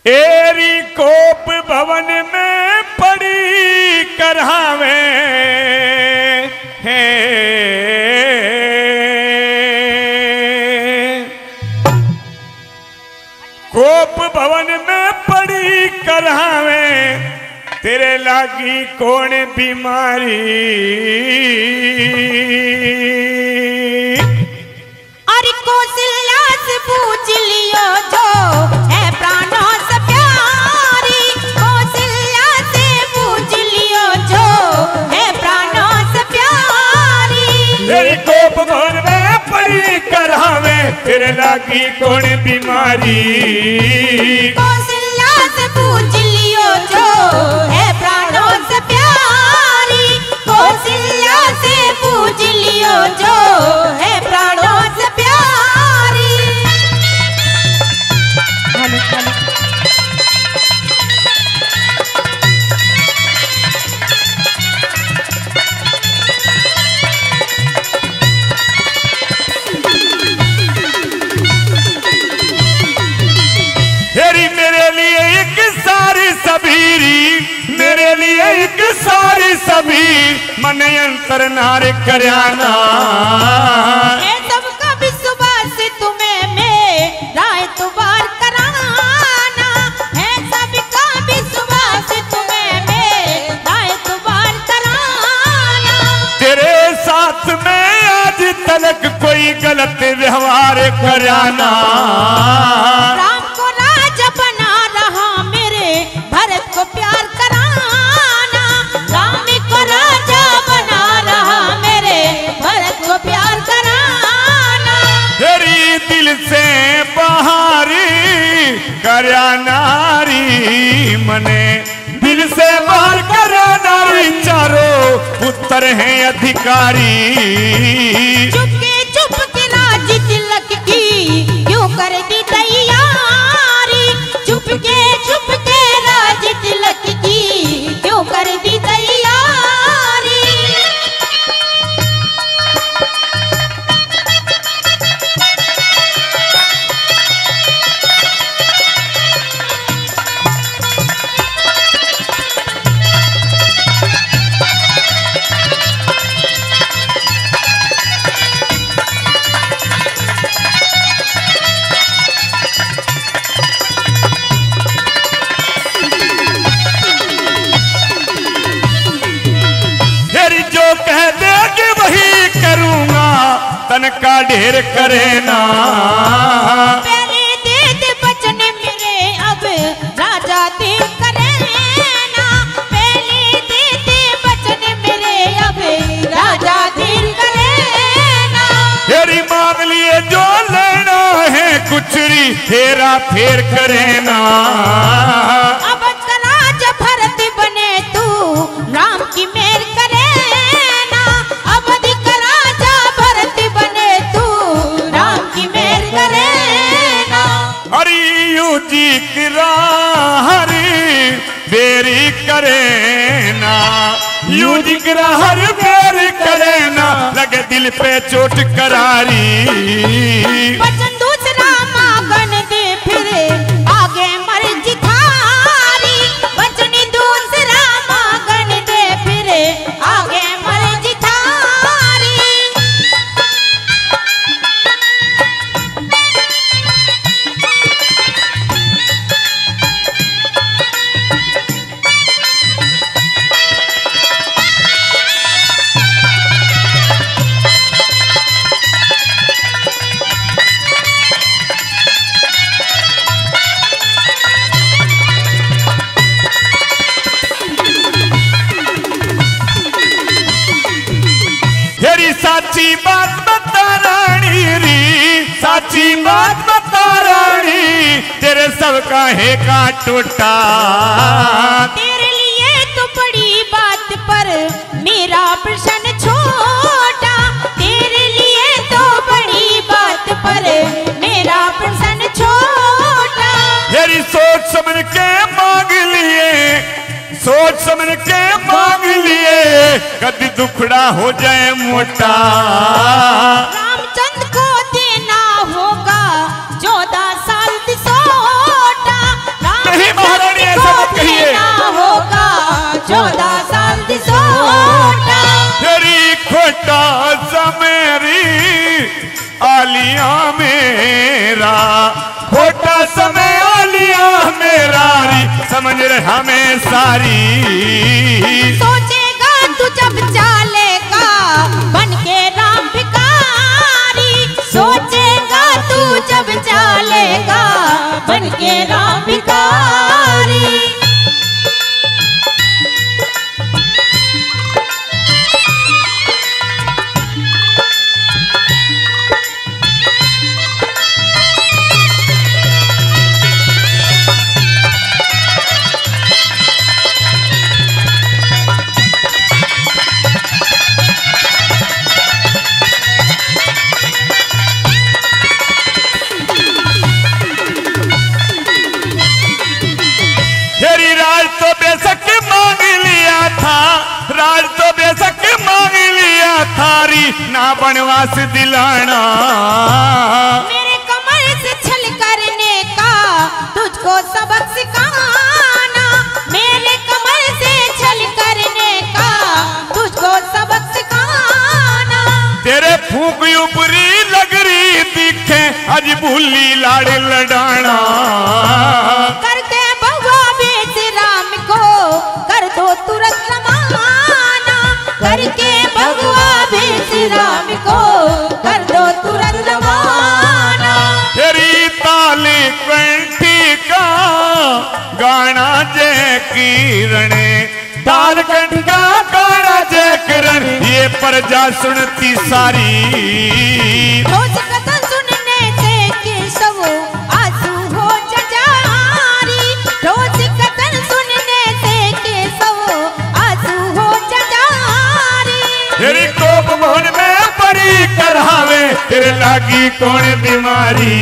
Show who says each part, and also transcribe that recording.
Speaker 1: एरी कोप भवन में पड़ी करावे है, कोप भवन में पड़ी करावे तेरे लागी कौन बीमारी।
Speaker 2: अरे कौशल्या से पूछ लियो जो है प्राणों से प्यारी, कौशल्या से पूछ लियो जो है प्राणों से प्यारी।
Speaker 1: तेरी कोप भवन में पड़ी करावे तेरे लागी कौन बीमारी।
Speaker 2: कौशल्या से पूछ लियो जो है प्राणों से प्यारी, कौशल्या से पूछ लियो जो है प्राणों से प्यारी।
Speaker 1: तेरी मेरे लिए एक सारी सबीरी, मेरे लिए एक सारी सभी मन अंतर नार करयाना।
Speaker 2: है सबका विश्वास तुम्हें मैं राय तुबार कराना, है सबका विश्वास तुम्हें मैं राय तुबार कराना।
Speaker 1: तेरे साथ में आज तलक कोई गलत व्यवहार कराना।
Speaker 2: राम को राजा बना रहा मेरे भरत को प्यार कराना, राम को राजा बना रहा मेरे भरत को प्यार कराना।
Speaker 1: तेरी दिल से बाहरी करया नारी मने, दिल से बाहर करया नारी चारों पुत्र हैं अधिकारी।
Speaker 2: चुपके राज तिलक की क्यों कर दी तैयारी, चुपके राज तिलक की क्यों कर दी तैयारी।
Speaker 1: तन का ढेर करे ना।
Speaker 2: पहले दे दे बचन मेरे अब राजा देर करे ना, पहले दे दे बचन मेरे अब राजा देर करे ना।
Speaker 1: तेरी मांग लिए जो लेना है कुचरी फेरा फेर करे ना।
Speaker 2: अब राजा भरत बने तू राम की मेर करे ना, अब राजा भरत बने तू राम की मेर करे ना।
Speaker 1: हरी यू जी हरी बेरी करे ना, यू जी हर बेरी करे ना लगे दिल पे चोट करारी।
Speaker 2: वचन दूसरा मांगन दे फिर आगे मर्जी थारी, वचन दूसरा मांगन दे फिर आगे मर्जी थारी।
Speaker 1: साची बात बता रानी री, साची बात बता रानी तेरे सब काहे का टूटा।
Speaker 2: तेरे लिए तो बड़ी बात पर मेरा प्रश्न छोटा, तेरे लिए तो बड़ी बात पर मेरा प्रश्न छोटा।
Speaker 1: तेरी सोच समझ के मांग लिए, सोच समझ के मांग लिए कभी दुखड़ा हो जाए मोटा।
Speaker 2: रामचंद्र को देना होगा 14 साल दिसोटा,
Speaker 1: लिया मेरा, खोटा समय लिया मेरा री, समझ रहा मैं सारी।
Speaker 2: सोचेगा तू जब चालेगा बन के राम भिखारी, सोचेगा तू जब चालेगा बन के राम भिखारी।
Speaker 1: राज तो बेशक मांग लिया थारी, ना बनवास दिलाना।
Speaker 2: मेरे कमर से छल करने का तुझको सबक सिखाना, मेरे कमर से छल करने का तुझको सबक सिखाना।
Speaker 1: तेरे फूक ऊपरी लगरी दिखे अज भूली लाड़ लडाना।
Speaker 2: करके बहुआ बेच राम को कर दो तुरंत रवाना, करके बहुआ बेच राम को कर दो तुरंत रवाना।
Speaker 1: तेरी ताली कंठी का गाना जय किरणे, ताल कंठी का गाना जय किरण, ये प्रजा सुनती सारी।
Speaker 2: रोज कथन सुनने से केशव आंसू हो जजारी, रोज कथन सुनने से केशव आंसू हो जजारी।
Speaker 1: तेरी कोप मोहन में परी करावे, तेरे लागी कौन बीमारी।